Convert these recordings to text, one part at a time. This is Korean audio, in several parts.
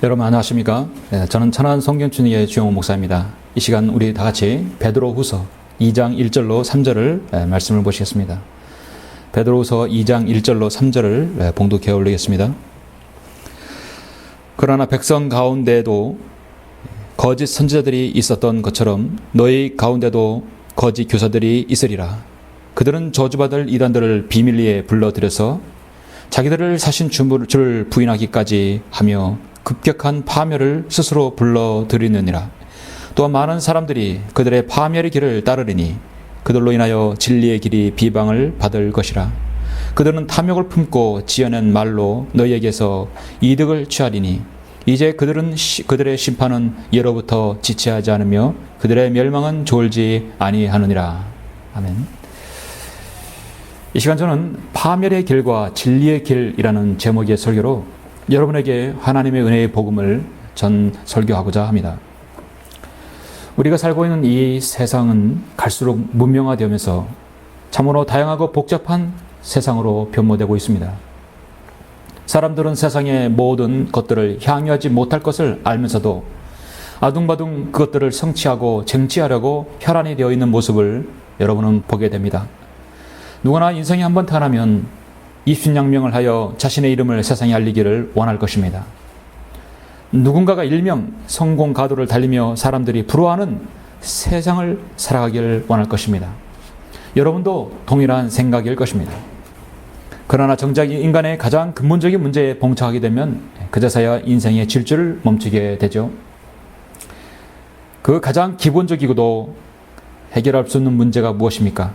여러분 안녕하십니까? 저는 천안 성경춘희의 주영호 목사입니다. 이 시간 우리 다 같이 베드로후서 2장 1절로 3절을 말씀을 보시겠습니다. 베드로후서 2장 1절로 3절을 봉독해 올리겠습니다. 그러나 백성 가운데도 거짓 선지자들이 있었던 것처럼 너희 가운데도 거짓 교사들이 있으리라. 그들은 저주받을 이단들을 비밀리에 불러들여서 자기들을 사신 주를 부인하기까지 하며 급격한 파멸을 스스로 불러들이느니라. 또한 많은 사람들이 그들의 파멸의 길을 따르리니 그들로 인하여 진리의 길이 비방을 받을 것이라. 그들은 탐욕을 품고 지어낸 말로 너희에게서 이득을 취하리니 이제 그들의 심판은 예로부터 지체하지 않으며 그들의 멸망은 졸지 아니하느니라. 아멘. 이 시간 저는 파멸의 길과 진리의 길이라는 제목의 설교로 여러분에게 하나님의 은혜의 복음을 설교하고자 합니다. 우리가 살고 있는 이 세상은 갈수록 문명화되면서 참으로 다양하고 복잡한 세상으로 변모되고 있습니다. 사람들은 세상의 모든 것들을 향유하지 못할 것을 알면서도 아둥바둥 그것들을 성취하고 쟁취하려고 혈안이 되어 있는 모습을 여러분은 보게 됩니다. 누구나 인생에 한번 태어나면 입신양명을 하여 자신의 이름을 세상에 알리기를 원할 것입니다. 누군가가 일명 성공 가도를 달리며 사람들이 부러워하는 세상을 살아가기를 원할 것입니다. 여러분도 동일한 생각일 것입니다. 그러나 정작 인간의 가장 근본적인 문제에 봉착하게 되면 그제서야 인생의 질주를 멈추게 되죠. 그 가장 기본적이고도 해결할 수 없는 문제가 무엇입니까?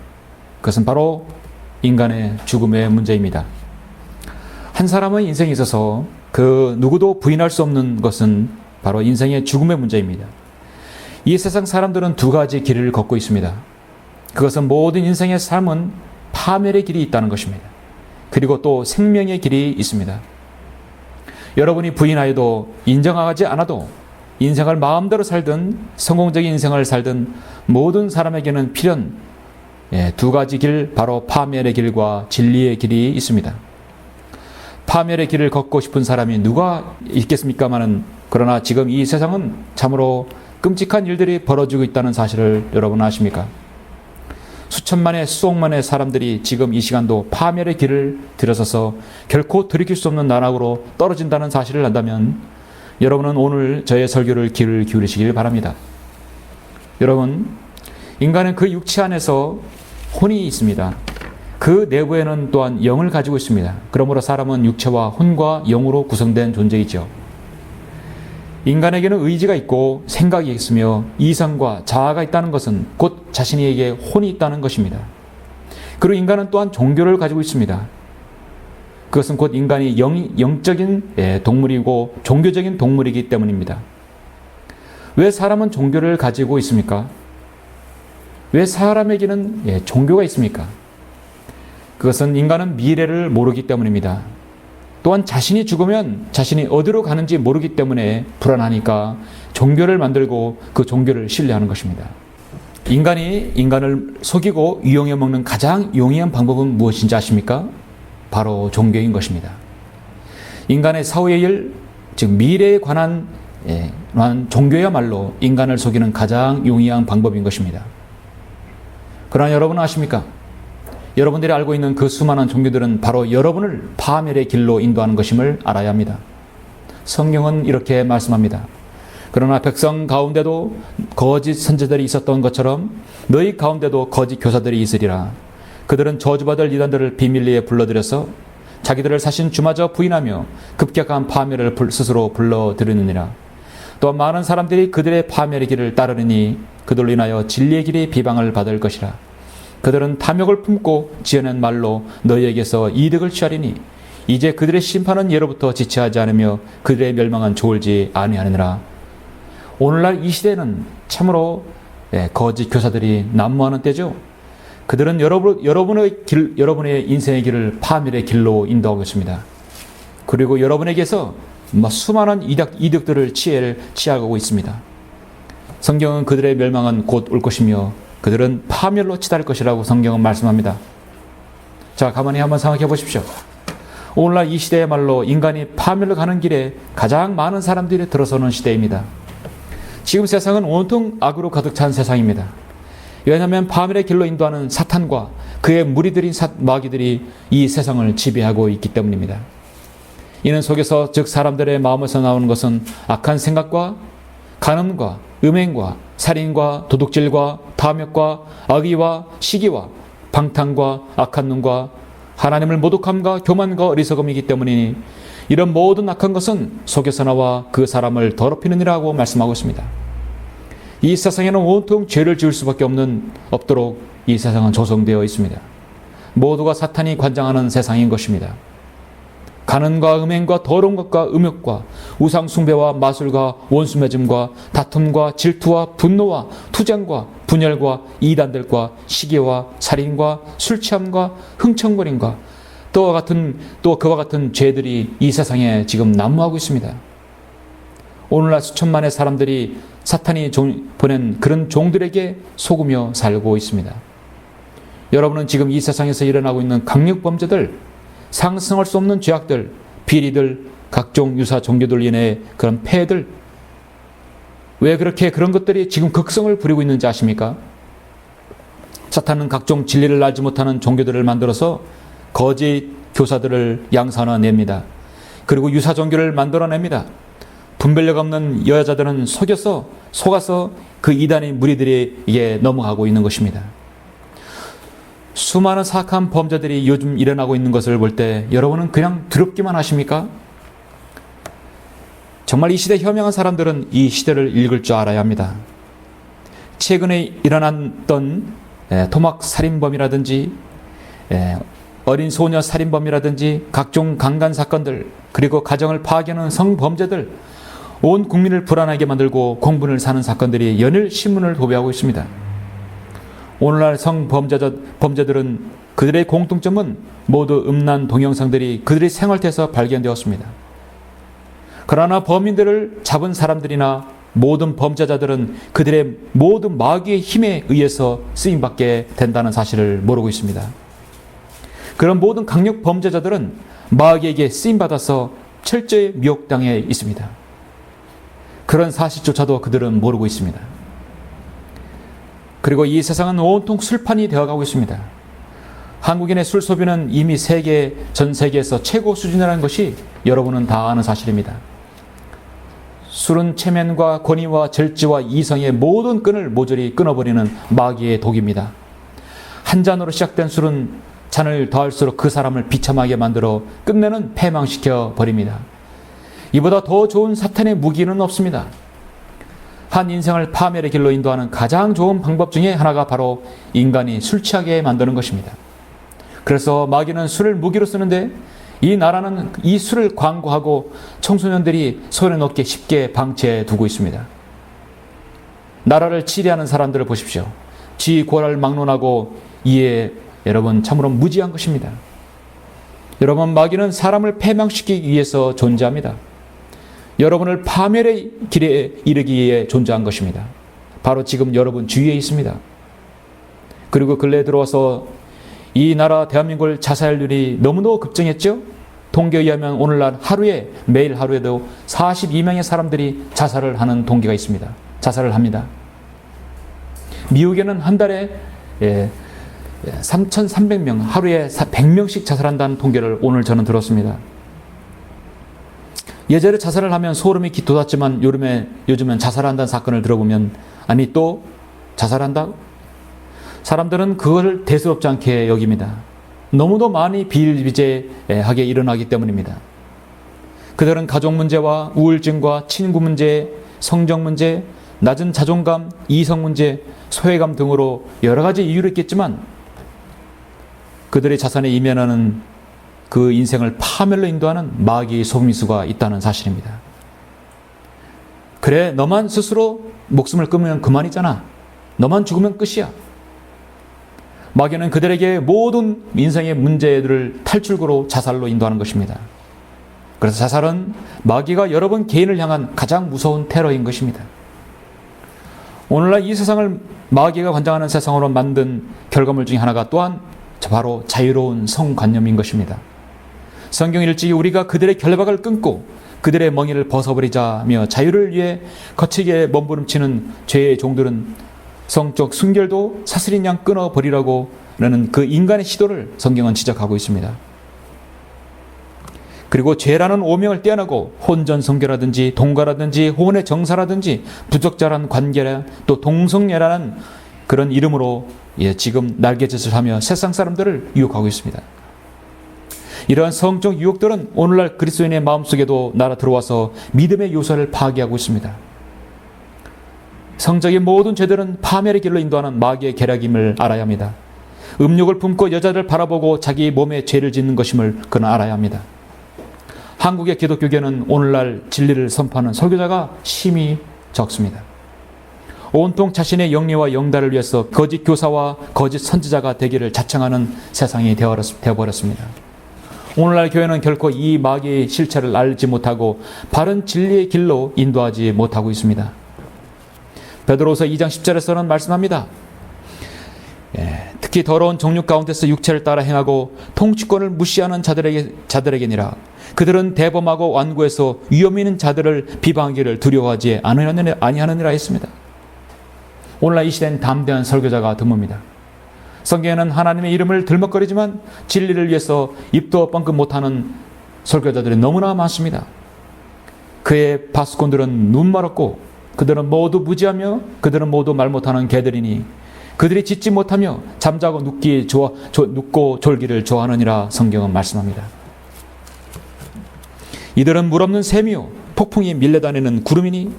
그것은 바로 인간의 죽음의 문제입니다. 한 사람의 인생에 있어서 그 누구도 부인할 수 없는 것은 바로 인생의 죽음의 문제입니다. 이 세상 사람들은 두 가지 길을 걷고 있습니다. 그것은 모든 인생의 삶은 파멸의 길이 있다는 것입니다. 그리고 또 생명의 길이 있습니다. 여러분이 부인하여도 인정하지 않아도 인생을 마음대로 살든 성공적인 인생을 살든 모든 사람에게는 필연 두 가지 길, 바로 파멸의 길과 진리의 길이 있습니다. 파멸의 길을 걷고 싶은 사람이 누가 있겠습니까마는, 그러나 지금 이 세상은 참으로 끔찍한 일들이 벌어지고 있다는 사실을 여러분 아십니까? 수천만의 수억만의 사람들이 지금 이 시간도 파멸의 길을 들어서서 결코 돌이킬 수 없는 나락으로 떨어진다는 사실을 안다면 여러분은 오늘 저의 설교를 귀를 기울이시길 바랍니다. 여러분, 인간은 그 육체 안에서 혼이 있습니다. 그 내부에는 또한 영을 가지고 있습니다. 그러므로 사람은 육체와 혼과 영으로 구성된 존재이죠. 인간에게는 의지가 있고 생각이 있으며 이성과 자아가 있다는 것은 곧 자신에게 혼이 있다는 것입니다. 그리고 인간은 또한 종교를 가지고 있습니다. 그것은 곧 인간이 영적인 동물이고 종교적인 동물이기 때문입니다. 왜 사람은 종교를 가지고 있습니까? 왜 사람에게는 종교가 있습니까? 그것은 인간은 미래를 모르기 때문입니다. 또한 자신이 죽으면 자신이 어디로 가는지 모르기 때문에 불안하니까 종교를 만들고 그 종교를 신뢰하는 것입니다. 인간이 인간을 속이고 이용해 먹는 가장 용이한 방법은 무엇인지 아십니까? 바로 종교인 것입니다. 인간의 사후의 일, 즉 미래에 관한 종교야말로 인간을 속이는 가장 용이한 방법인 것입니다. 그러나 여러분은 아십니까? 여러분들이 알고 있는 그 수많은 종교들은 바로 여러분을 파멸의 길로 인도하는 것임을 알아야 합니다. 성경은 이렇게 말씀합니다. 그러나 백성 가운데도 거짓 선지자들이 있었던 것처럼 너희 가운데도 거짓 교사들이 있으리라. 그들은 저주받을 이단들을 비밀리에 불러들여서 자기들을 사신 주마저 부인하며 급격한 파멸을 스스로 불러들이느니라. 또한 많은 사람들이 그들의 파멸의 길을 따르니 그들로 인하여 진리의 길이 비방을 받을 것이라. 그들은 탐욕을 품고 지어낸 말로 너희에게서 이득을 취하리니 이제 그들의 심판은 예로부터 지체하지 않으며 그들의 멸망은 졸지 아니하느니라. 오늘날 이 시대는 참으로 거짓 교사들이 난무하는 때죠. 그들은 여러분의 인생의 길을 파멸의 길로 인도하고 있습니다. 그리고 여러분에게서 수많은 이득들을 취하고 있습니다. 성경은 그들의 멸망은 곧 올 것이며 그들은 파멸로 치달을 것이라고 성경은 말씀합니다. 자, 가만히 한번 생각해 보십시오. 오늘날 이 시대야말로 인간이 파멸로 가는 길에 가장 많은 사람들이 들어서는 시대입니다. 지금 세상은 온통 악으로 가득 찬 세상입니다. 왜냐하면 파멸의 길로 인도하는 사탄과 그의 무리들인 마귀들이 이 세상을 지배하고 있기 때문입니다. 이는 속에서 즉 사람들의 마음에서 나오는 것은 악한 생각과 간음과 음행과 살인과 도둑질과 탐욕과 악의와 시기와 방탕과 악한 눈과 하나님을 모독함과 교만과 어리석음이기 때문이니 이런 모든 악한 것은 속에서 나와 그 사람을 더럽히느니라고 말씀하고 있습니다. 이 세상에는 온통 죄를 지을 수밖에 없도록 이 세상은 조성되어 있습니다. 모두가 사탄이 관장하는 세상인 것입니다. 간음과 음행과 더러운 것과 음욕과 우상 숭배와 마술과 원수 맺음과 다툼과 질투와 분노와 투쟁과 분열과 이단들과 시기와 살인과 술 취함과 흥청거림과 또 그와 같은 죄들이 이 세상에 지금 난무하고 있습니다. 오늘날 수천만의 사람들이 사탄이 보낸 그런 종들에게 속으며 살고 있습니다. 여러분은 지금 이 세상에서 일어나고 있는 강력범죄들, 상승할 수 없는 죄악들, 비리들, 각종 유사 종교들 인해 그런 폐해들, 왜 그렇게 그런 것들이 지금 극성을 부리고 있는지 아십니까? 사탄은 각종 진리를 알지 못하는 종교들을 만들어서 거짓 교사들을 양산해냅니다. 그리고 유사 종교를 만들어냅니다. 분별력 없는 여자들은 속아서 그 이단의 무리들에게 넘어가고 있는 것입니다. 수많은 사악한 범죄들이 요즘 일어나고 있는 것을 볼 때 여러분은 그냥 두렵기만 하십니까? 정말 이 시대 현명한 사람들은 이 시대를 읽을 줄 알아야 합니다. 최근에 일어났던 토막 살인범이라든지 어린 소녀 살인범이라든지 각종 강간 사건들, 그리고 가정을 파괴하는 성범죄들, 온 국민을 불안하게 만들고 공분을 사는 사건들이 연일 신문을 도배하고 있습니다. 오늘날 성범죄들은 그들의 공통점은 모두 음란 동영상들이 그들의 생활태에서 발견되었습니다. 그러나 범인들을 잡은 사람들이나 모든 범죄자들은 그들의 모든 마귀의 힘에 의해서 쓰임받게 된다는 사실을 모르고 있습니다. 그런 모든 강력 범죄자들은 마귀에게 쓰임받아서 철저히 미혹당해 있습니다. 그런 사실조차도 그들은 모르고 있습니다. 그리고 이 세상은 온통 술판이 되어가고 있습니다. 한국인의 술 소비는 이미 전 세계에서 최고 수준이라는 것이 여러분은 다 아는 사실입니다. 술은 체면과 권위와 절제와 이성의 모든 끈을 모조리 끊어버리는 마귀의 독입니다. 한 잔으로 시작된 술은 잔을 더할수록 그 사람을 비참하게 만들어 끝내는 패망시켜 버립니다. 이보다 더 좋은 사탄의 무기는 없습니다. 한 인생을 파멸의 길로 인도하는 가장 좋은 방법 중에 하나가 바로 인간이 술 취하게 만드는 것입니다. 그래서 마귀는 술을 무기로 쓰는데 이 나라는 이 술을 광고하고 청소년들이 손에 넣기 쉽게 방치해 두고 있습니다. 나라를 치리하는 사람들을 보십시오. 지고를 막론하고 이에 여러분 참으로 무지한 것입니다. 여러분, 마귀는 사람을 패망시키기 위해서 존재합니다. 여러분을 파멸의 길에 이르기 위해 존재한 것입니다. 바로 지금 여러분 주위에 있습니다. 그리고 근래에 들어와서 이 나라 대한민국 자살률이 너무도 급증했죠. 통계에 의하면 오늘날 매일 하루에도 42명의 사람들이 자살을 하는 통계가 있습니다. 자살을 합니다. 미국에는 한 달에 3,300명, 하루에 100명씩 자살한다는 통계를 오늘 저는 들었습니다. 예전에 자살을 하면 소름이 돋았지만 요즘엔 자살한다는 사건을 들어보면 아니 또 자살한다? 사람들은 그걸 대수롭지 않게 여깁니다. 너무도 많이 비일비재하게 일어나기 때문입니다. 그들은 가족 문제와 우울증과 친구 문제, 성적 문제, 낮은 자존감, 이성 문제, 소외감 등으로 여러 가지 이유를 있겠지만 그들의 자산에 이면하는 그 인생을 파멸로 인도하는 마귀의 속임수가 있다는 사실입니다. 그래, 너만 스스로 목숨을 끊으면 그만이잖아. 너만 죽으면 끝이야. 마귀는 그들에게 모든 인생의 문제들을 탈출구로 자살로 인도하는 것입니다. 그래서 자살은 마귀가 여러분 개인을 향한 가장 무서운 테러인 것입니다. 오늘날 이 세상을 마귀가 관장하는 세상으로 만든 결과물 중에 하나가 또한 바로 자유로운 성관념인 것입니다. 성경 일찍이 우리가 그들의 결박을 끊고 그들의 멍에를 벗어버리자며 자유를 위해 거칠게 몸부림치는 죄의 종들은 성적 순결도 사슬인 양 끊어버리라고 라는 그 인간의 시도를 성경은 지적하고 있습니다. 그리고 죄라는 오명을 떼어내고 혼전성결라든지 동거라든지 혼의 정사라든지 부적절한 관계라 또 동성애라는 그런 이름으로 지금 날개짓을 하며 세상 사람들을 유혹하고 있습니다. 이러한 성적 유혹들은 오늘날 그리스도인의 마음속에도 날아 들어와서 믿음의 요소를 파괴하고 있습니다. 성적인 모든 죄들은 파멸의 길로 인도하는 마귀의 계략임을 알아야 합니다. 음욕을 품고 여자를 바라보고 자기 몸에 죄를 짓는 것임을 그는 알아야 합니다. 한국의 기독교계는 오늘날 진리를 선포하는 설교자가 심히 적습니다. 온통 자신의 영리와 영달을 위해서 거짓 교사와 거짓 선지자가 되기를 자청하는 세상이 되어버렸습니다. 오늘날 교회는 결코 이 마귀의 실체를 알지 못하고 바른 진리의 길로 인도하지 못하고 있습니다. 베드로후서 2장 10절에서는 말씀합니다. 특히 더러운 정욕 가운데서 육체를 따라 행하고 통치권을 무시하는 자들에게니라. 그들은 대범하고 완고해서 위험 있는 자들을 비방하기를 두려워하지 아니하느니라 했습니다. 오늘날 이 시대는 담대한 설교자가 드뭅니다. 성경에는 하나님의 이름을 들먹거리지만 진리를 위해서 입도 뻥끗 못하는 설교자들이 너무나 많습니다. 그의 파수꾼들은 눈멀었고 그들은 모두 무지하며 그들은 모두 말 못하는 개들이니 그들이 짖지 못하며 잠자고 눕고 졸기를 좋아하느니라 성경은 말씀합니다. 이들은 물없는 샘이요 폭풍이 밀려다니는 구름이니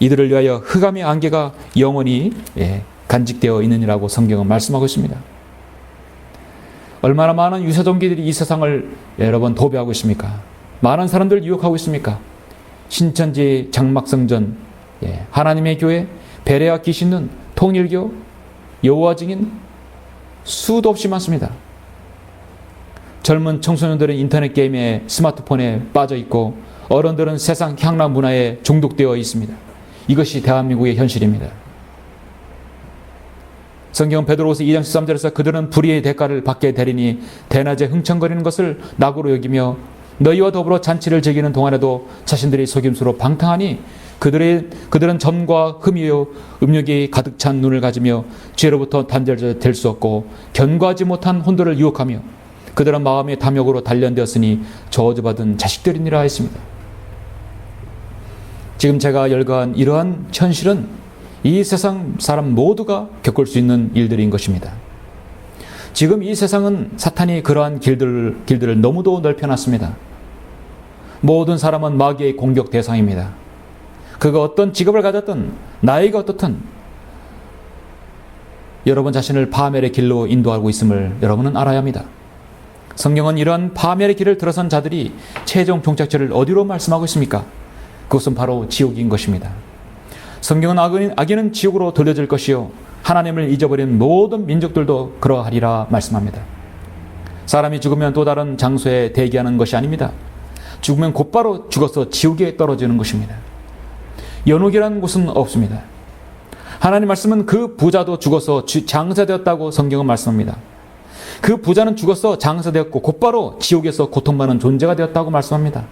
이들을 위하여 흑암의 안개가 영원히 간직되어 있느니라고 성경은 말씀하고 있습니다. 얼마나 많은 유사종기들이 이 세상을 여러분 도배하고 있습니까? 많은 사람들 유혹하고 있습니까? 신천지, 장막성전, 하나님의 교회, 베레아 기신론, 통일교, 여호와 증인 수도 없이 많습니다. 젊은 청소년들은 인터넷 게임에 스마트폰에 빠져 있고 어른들은 세상 향락 문화에 중독되어 있습니다. 이것이 대한민국의 현실입니다. 성경 베드로후서 2장 13절에서 그들은 불의의 대가를 받게 되리니 대낮에 흥청거리는 것을 낙으로 여기며 너희와 더불어 잔치를 즐기는 동안에도 자신들이 속임수로 방탕하니 그들은 점과 흠이요 음욕이 가득 찬 눈을 가지며 죄로부터 단절될 수 없고 견고하지 못한 혼돈을 유혹하며 그들은 마음의 탐욕으로 단련되었으니 저주받은 자식들이니라 했습니다. 지금 제가 열거한 이러한 현실은 이 세상 사람 모두가 겪을 수 있는 일들인 것입니다. 지금 이 세상은 사탄이 그러한 길들을 너무도 넓혀놨습니다. 모든 사람은 마귀의 공격 대상입니다. 그가 어떤 직업을 가졌든 나이가 어떻든 여러분 자신을 파멸의 길로 인도하고 있음을 여러분은 알아야 합니다. 성경은 이러한 파멸의 길을 들어선 자들이 최종 종착지를 어디로 말씀하고 있습니까? 그것은 바로 지옥인 것입니다. 성경은 악인은 지옥으로 돌려질 것이요 하나님을 잊어버린 모든 민족들도 그러하리라 말씀합니다. 사람이 죽으면 또 다른 장소에 대기하는 것이 아닙니다. 죽으면 곧바로 죽어서 지옥에 떨어지는 것입니다. 연옥이라는 곳은 없습니다. 하나님 말씀은 그 부자도 죽어서 장사되었다고 성경은 말씀합니다. 그 부자는 죽어서 장사되었고 곧바로 지옥에서 고통받는 존재가 되었다고 말씀합니다.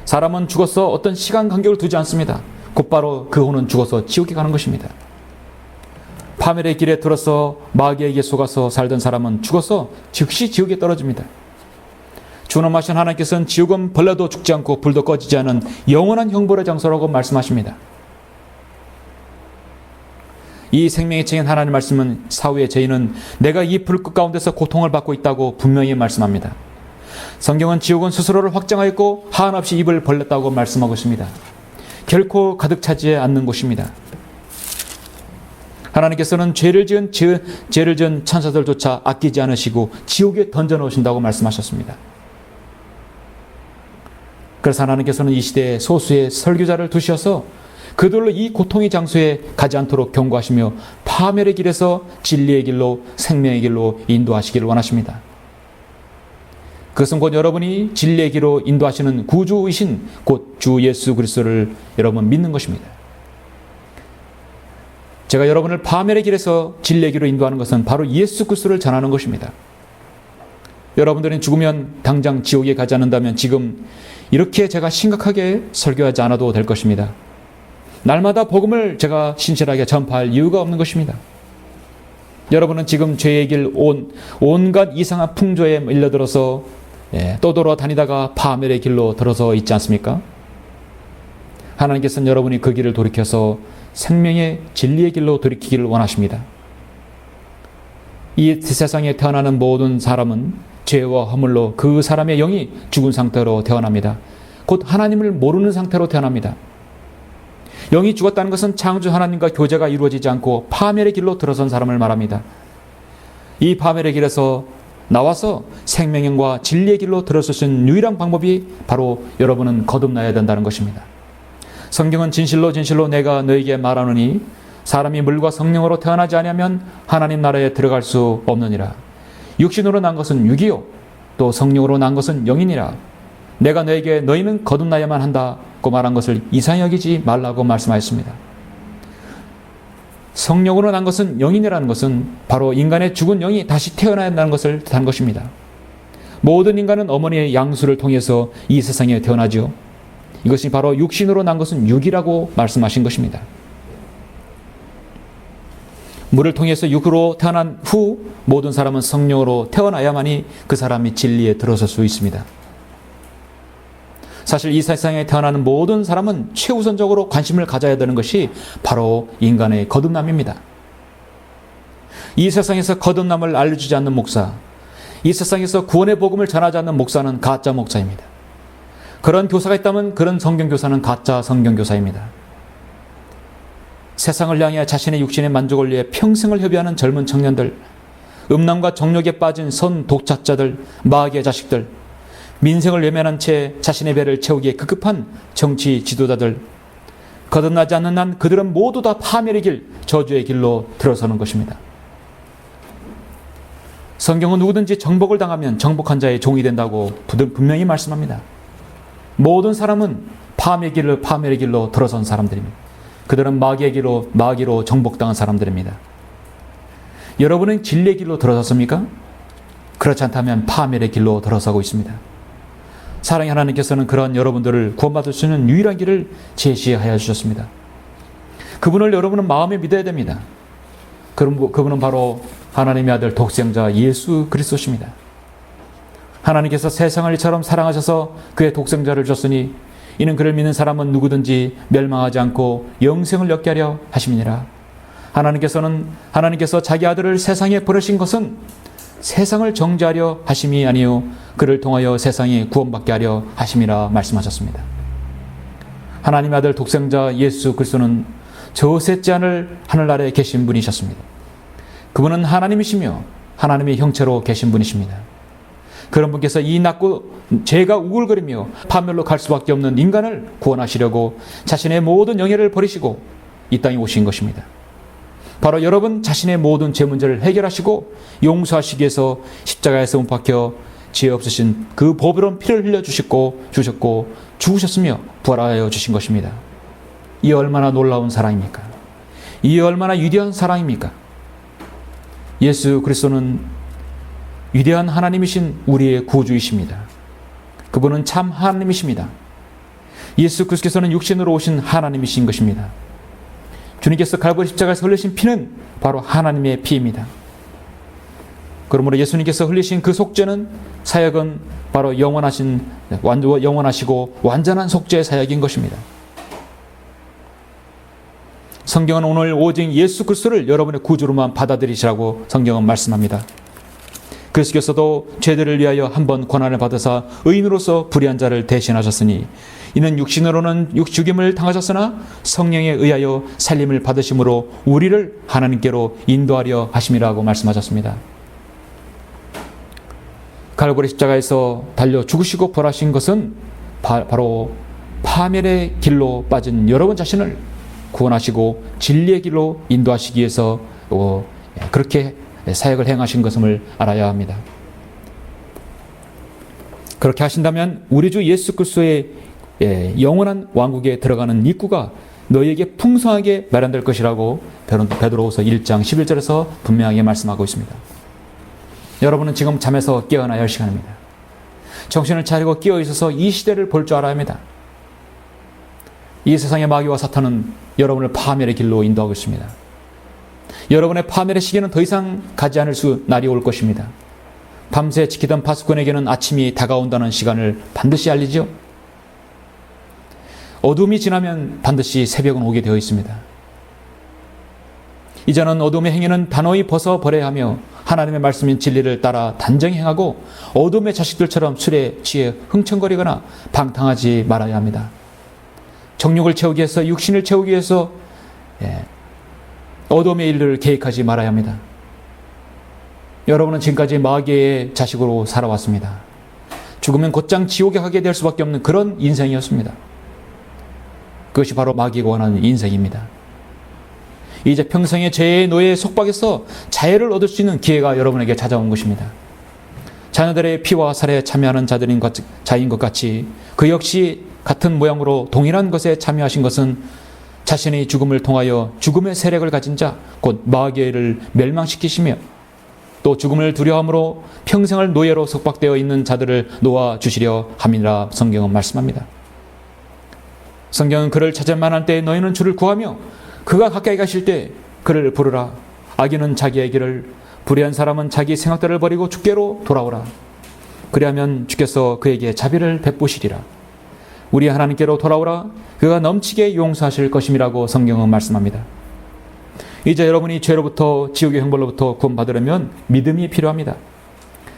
사람은 죽어서 어떤 시간 간격을 두지 않습니다. 곧바로 그 후는 죽어서 지옥에 가는 것입니다. 파멸의 길에 들어서 마귀에게 속아서 살던 사람은 죽어서 즉시 지옥에 떨어집니다. 준엄하신 하나님께서는 지옥은 벌레도 죽지 않고 불도 꺼지지 않은 영원한 형벌의 장소라고 말씀하십니다. 이 생명의 책인 하나님 말씀은 사후의 죄인은 내가 이 불끝 가운데서 고통을 받고 있다고 분명히 말씀합니다. 성경은 지옥은 스스로를 확정하였고 한없이 입을 벌렸다고 말씀하고 있습니다. 결코 가득 차지 않는 곳입니다. 하나님께서는 죄를 지은 천사들조차 아끼지 않으시고 지옥에 던져 놓으신다고 말씀하셨습니다. 그래서 하나님께서는 이 시대에 소수의 설교자를 두셔서 그들로 이 고통의 장소에 가지 않도록 경고하시며 파멸의 길에서 진리의 길로 생명의 길로 인도하시기를 원하십니다. 그것은 곧 여러분이 진리의 길로 인도하시는 구주이신 곧 주 예수 그리스도를 여러분 믿는 것입니다. 제가 여러분을 파멸의 길에서 진리의 길로 인도하는 것은 바로 예수 그리스도를 전하는 것입니다. 여러분들이 죽으면 당장 지옥에 가지 않는다면 지금 이렇게 제가 심각하게 설교하지 않아도 될 것입니다. 날마다 복음을 제가 신실하게 전파할 이유가 없는 것입니다. 여러분은 지금 죄의 길 온갖 이상한 풍조에 밀려들어서 떠돌아 다니다가 파멸의 길로 들어서 있지 않습니까? 하나님께서는 여러분이 그 길을 돌이켜서 생명의 진리의 길로 돌이키기를 원하십니다. 이 세상에 태어나는 모든 사람은 죄와 허물로 그 사람의 영이 죽은 상태로 태어납니다. 곧 하나님을 모르는 상태로 태어납니다. 영이 죽었다는 것은 창조 하나님과 교제가 이루어지지 않고 파멸의 길로 들어선 사람을 말합니다. 이 파멸의 길에서 나와서 생명과 진리의 길로 들어설 수 있는 유일한 방법이 바로 여러분은 거듭나야 된다는 것입니다. 성경은 진실로 진실로 내가 너에게 말하노니 사람이 물과 성령으로 태어나지 아니하면 하나님 나라에 들어갈 수 없느니라. 육신으로 난 것은 육이요 또 성령으로 난 것은 영이니라. 내가 너에게 너희는 거듭나야만 한다고 말한 것을 이상히 여기지 말라고 말씀하였습니다. 성령으로 난 것은 영이라는 것은 바로 인간의 죽은 영이 다시 태어나야 한다는 것을 뜻한 것입니다. 모든 인간은 어머니의 양수를 통해서 이 세상에 태어나죠. 이것이 바로 육신으로 난 것은 육이라고 말씀하신 것입니다. 물을 통해서 육으로 태어난 후 모든 사람은 성령으로 태어나야만이 그 사람이 진리에 들어설 수 있습니다. 사실 이 세상에 태어나는 모든 사람은 최우선적으로 관심을 가져야 되는 것이 바로 인간의 거듭남입니다. 이 세상에서 거듭남을 알려주지 않는 목사, 이 세상에서 구원의 복음을 전하지 않는 목사는 가짜 목사입니다. 그런 교사가 있다면 그런 성경교사는 가짜 성경교사입니다. 세상을 향해 자신의 육신의 만족을 위해 평생을 협의하는 젊은 청년들, 음란과 정욕에 빠진 선 독자자들, 마귀의 자식들, 민생을 외면한 채 자신의 배를 채우기에 급급한 정치 지도자들, 거듭나지 않는 한 그들은 모두 다 파멸의 길, 저주의 길로 들어서는 것입니다. 성경은 누구든지 정복을 당하면 정복한 자의 종이 된다고 분명히 말씀합니다. 모든 사람은 파멸의 길로 들어선 사람들입니다. 그들은 마귀로 정복당한 사람들입니다. 여러분은 진리의 길로 들어섰습니까? 그렇지 않다면 파멸의 길로 들어서고 있습니다. 사랑의 하나님께서는 그러한 여러분들을 구원받을 수 있는 유일한 길을 제시하여 주셨습니다. 그분을 여러분은 마음에 믿어야 됩니다. 그분은 바로 하나님의 아들 독생자 예수 그리스도십니다. 하나님께서 세상을 이처럼 사랑하셔서 그의 독생자를 줬으니 이는 그를 믿는 사람은 누구든지 멸망하지 않고 영생을 얻게 하려 하심이니라. 하나님께서 자기 아들을 세상에 보내신 것은 세상을 정죄하려 하심이 아니요 그를 통하여 세상이 구원받게 하려 하심이라 말씀하셨습니다. 하나님의 아들 독생자 예수 그리스도는 저 셋째 하늘나라에 계신 분이셨습니다. 그분은 하나님이시며 하나님의 형체로 계신 분이십니다. 그런 분께서 이 낮고 죄가 우글거리며 파멸로 갈 수밖에 없는 인간을 구원하시려고 자신의 모든 영예를 버리시고 이 땅에 오신 것입니다. 바로 여러분 자신의 모든 죄 문제를 해결하시고 용서하시기 위해서 십자가에서 못 박혀 죄 없으신 그 보배로운 피를 흘려주셨고 죽으셨으며 부활하여 주신 것입니다. 이 얼마나 놀라운 사랑입니까? 이 얼마나 위대한 사랑입니까? 예수 그리스도는 위대한 하나님이신 우리의 구주이십니다. 그분은 참 하나님이십니다. 예수 그리스도께서는 육신으로 오신 하나님이신 것입니다. 주님께서 갈보리 십자가에서 흘리신 피는 바로 하나님의 피입니다. 그러므로 예수님께서 흘리신 그 속죄는 사역은 바로 영원하시고 완전한 속죄의 사역인 것입니다. 성경은 오늘 오직 예수 그리스도를 여러분의 구주로만 받아들이시라고 성경은 말씀합니다. 그리스도께서도 죄들을 위하여 한번 고난을 받으사 의인으로서 불의한 자를 대신하셨으니 이는 육신으로는 죽임을 당하셨으나 성령에 의하여 살림을 받으심으로 우리를 하나님께로 인도하려 하심이라고 말씀하셨습니다. 갈보리 십자가에서 달려 죽으시고 부활하신 것은 바로 파멸의 길로 빠진 여러분 자신을 구원하시고 진리의 길로 인도하시기 위해서 그렇게 사역을 행하신 것임을 알아야 합니다. 그렇게 하신다면 우리 주 예수 그리스도의 영원한 왕국에 들어가는 입구가 너희에게 풍성하게 마련될 것이라고 베드로후서 1장 11절에서 분명하게 말씀하고 있습니다. 여러분은 지금 잠에서 깨어나야 할 시간입니다. 정신을 차리고 깨어 있어서 이 시대를 볼 줄 알아야 합니다. 이 세상의 마귀와 사탄은 여러분을 파멸의 길로 인도하고 있습니다. 여러분의 파멸의 시기는 더 이상 가지 않을 날이 올 것입니다. 밤새 지키던 파수꾼에게는 아침이 다가온다는 시간을 반드시 알리죠. 어둠이 지나면 반드시 새벽은 오게 되어 있습니다. 이제는 어둠의 행위는 단호히 벗어버려야 하며 하나님의 말씀인 진리를 따라 단정히 행하고 어둠의 자식들처럼 술에 취해 흥청거리거나 방탕하지 말아야 합니다. 정욕을 채우기 위해서, 육신을 채우기 위해서 어둠의 일을 계획하지 말아야 합니다. 여러분은 지금까지 마귀의 자식으로 살아왔습니다. 죽으면 곧장 지옥에 가게 될 수밖에 없는 그런 인생이었습니다. 그것이 바로 마귀가 원하는 인생입니다. 이제 평생의 죄의 노예의 속박에서 자유를 얻을 수 있는 기회가 여러분에게 찾아온 것입니다. 자녀들의 피와 살에 참여하는 자인 것 같이 그 역시 같은 모양으로 동일한 것에 참여하신 것은 자신의 죽음을 통하여 죽음의 세력을 가진 자, 곧 마귀를 멸망시키시며 또 죽음을 두려움으로 평생을 노예로 속박되어 있는 자들을 놓아주시려 함이라 성경은 말씀합니다. 성경은 그를 찾을 만할 때 너희는 주를 구하며 그가 가까이 가실 때 그를 부르라. 악인은 자기의 길을, 불의한 사람은 자기 생각들을 버리고 주께로 돌아오라. 그리하면 주께서 그에게 자비를 베푸시리라. 우리 하나님께로 돌아오라. 그가 넘치게 용서하실 것임이라고 성경은 말씀합니다. 이제 여러분이 죄로부터, 지옥의 형벌로부터 구원받으려면 믿음이 필요합니다.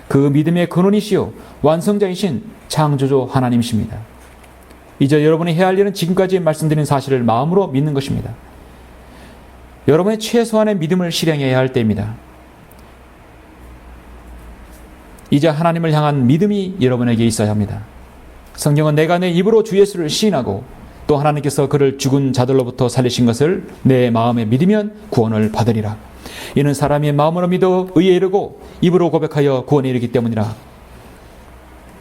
그 믿음의 근원이시요 완성자이신 창조주 하나님이십니다. 이제 여러분이 해야 할 일은 지금까지 말씀드린 사실을 마음으로 믿는 것입니다. 여러분의 최소한의 믿음을 실행해야 할 때입니다. 이제 하나님을 향한 믿음이 여러분에게 있어야 합니다. 성경은 내가 내 입으로 주 예수를 시인하고 또 하나님께서 그를 죽은 자들로부터 살리신 것을 내 마음에 믿으면 구원을 받으리라. 이는 사람이 마음으로 믿어 의에 이르고 입으로 고백하여 구원에 이르기 때문이라.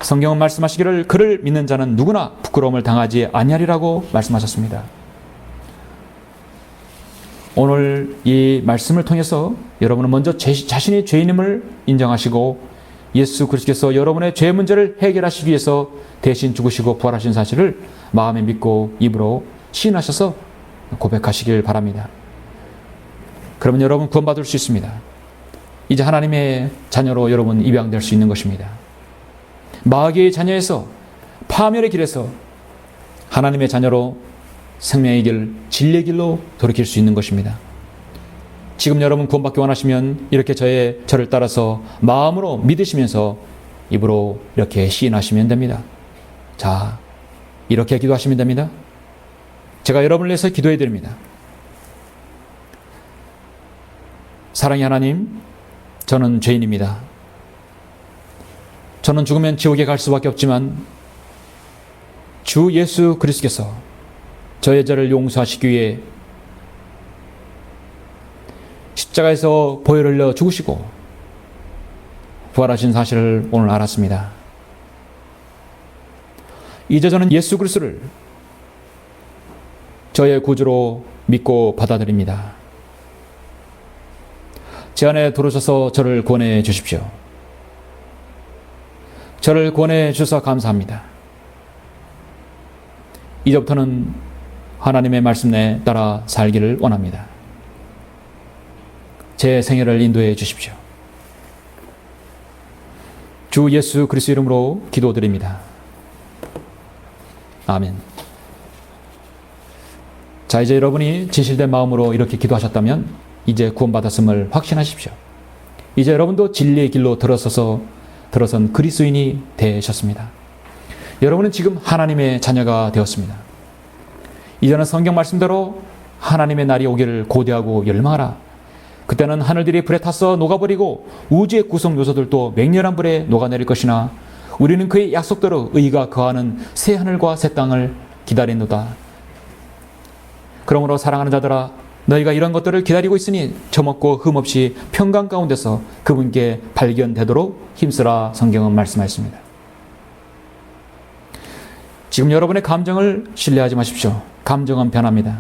성경은 말씀하시기를 그를 믿는 자는 누구나 부끄러움을 당하지 아니하리라고 말씀하셨습니다. 오늘 이 말씀을 통해서 여러분은 먼저 자신의 죄인임을 인정하시고 예수 그리스도께서 여러분의 죄 문제를 해결하시기 위해서 대신 죽으시고 부활하신 사실을 마음에 믿고 입으로 시인하셔서 고백하시길 바랍니다. 그러면 여러분 구원받을 수 있습니다. 이제 하나님의 자녀로 여러분 입양될 수 있는 것입니다. 마귀의 자녀에서 파멸의 길에서 하나님의 자녀로 생명의 길, 진리의 길로 돌이킬 수 있는 것입니다. 지금 여러분 구원받기 원하시면 이렇게 저를 따라서 마음으로 믿으시면서 입으로 이렇게 시인하시면 됩니다. 자, 이렇게 기도하시면 됩니다. 제가 여러분을 위해서 기도해 드립니다. 사랑의 하나님, 저는 죄인입니다. 저는 죽으면 지옥에 갈 수밖에 없지만 주 예수 그리스도께서 저의 죄를 용서하시기 위해 십자가에서 보혈을 흘려 죽으시고 부활하신 사실을 오늘 알았습니다. 이제 저는 예수 그리스도를 저의 구주로 믿고 받아들입니다. 제 안에 들어오셔서 저를 구원해 주십시오. 저를 구원해 주셔서 감사합니다. 이제부터는 하나님의 말씀에 따라 살기를 원합니다. 제 생애를 인도해 주십시오. 주 예수 그리스도 이름으로 기도드립니다. 아멘. 자, 이제 여러분이 진실된 마음으로 이렇게 기도하셨다면 이제 구원받았음을 확신하십시오. 이제 여러분도 진리의 길로 들어선 그리스도인이 되셨습니다. 여러분은 지금 하나님의 자녀가 되었습니다. 이제는 성경 말씀대로 하나님의 날이 오기를 고대하고 열망하라. 그때는 하늘들이 불에 타서 녹아버리고 우주의 구성 요소들도 맹렬한 불에 녹아내릴 것이나 우리는 그의 약속대로 의가 거하는 새 하늘과 새 땅을 기다리노다. 그러므로 사랑하는 자들아, 너희가 이런 것들을 기다리고 있으니 저먹고 흠없이 평강 가운데서 그분께 발견되도록 힘쓰라. 성경은 말씀하였습니다. 지금 여러분의 감정을 신뢰하지 마십시오. 감정은 변합니다.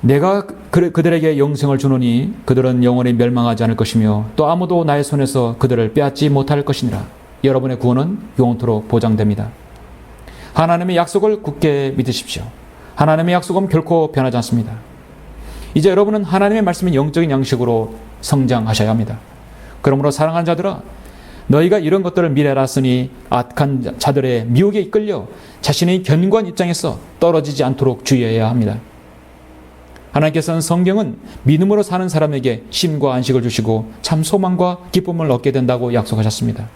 내가 그들에게 영생을 주노니 그들은 영원히 멸망하지 않을 것이며 또 아무도 나의 손에서 그들을 빼앗지 못할 것이니라. 여러분의 구원은 영원토록 보장됩니다. 하나님의 약속을 굳게 믿으십시오. 하나님의 약속은 결코 변하지 않습니다. 이제 여러분은 하나님의 말씀인 영적인 양식으로 성장하셔야 합니다. 그러므로 사랑하는 자들아, 너희가 이런 것들을 미리 알았으니 악한 자들의 미혹에 이끌려 자신의 견고한 입장에서 떨어지지 않도록 주의해야 합니다. 하나님께서는 성경은 믿음으로 사는 사람에게 쉼과 안식을 주시고 참 소망과 기쁨을 얻게 된다고 약속하셨습니다.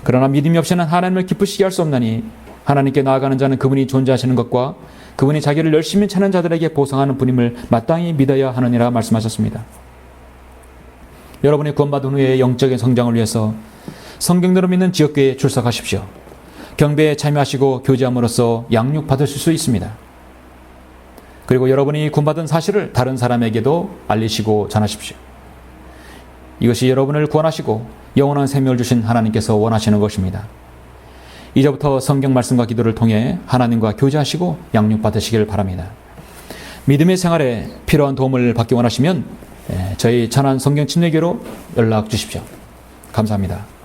그러나 믿음이 없이는 하나님을 기쁘시게 할 수 없나니 하나님께 나아가는 자는 그분이 존재하시는 것과 그분이 자기를 열심히 찾는 자들에게 보상하는 분임을 마땅히 믿어야 하느니라 말씀하셨습니다. 여러분이 구원받은 후에 영적인 성장을 위해서 성경대로 믿는 지역교회에 출석하십시오. 경배에 참여하시고 교제함으로써 양육받으실 수 있습니다. 그리고 여러분이 구원받은 사실을 다른 사람에게도 알리시고 전하십시오. 이것이 여러분을 구원하시고 영원한 생명을 주신 하나님께서 원하시는 것입니다. 이제부터 성경 말씀과 기도를 통해 하나님과 교제하시고 양육받으시길 바랍니다. 믿음의 생활에 필요한 도움을 받기 원하시면 저희 천안 성경 침례교로 연락 주십시오. 감사합니다.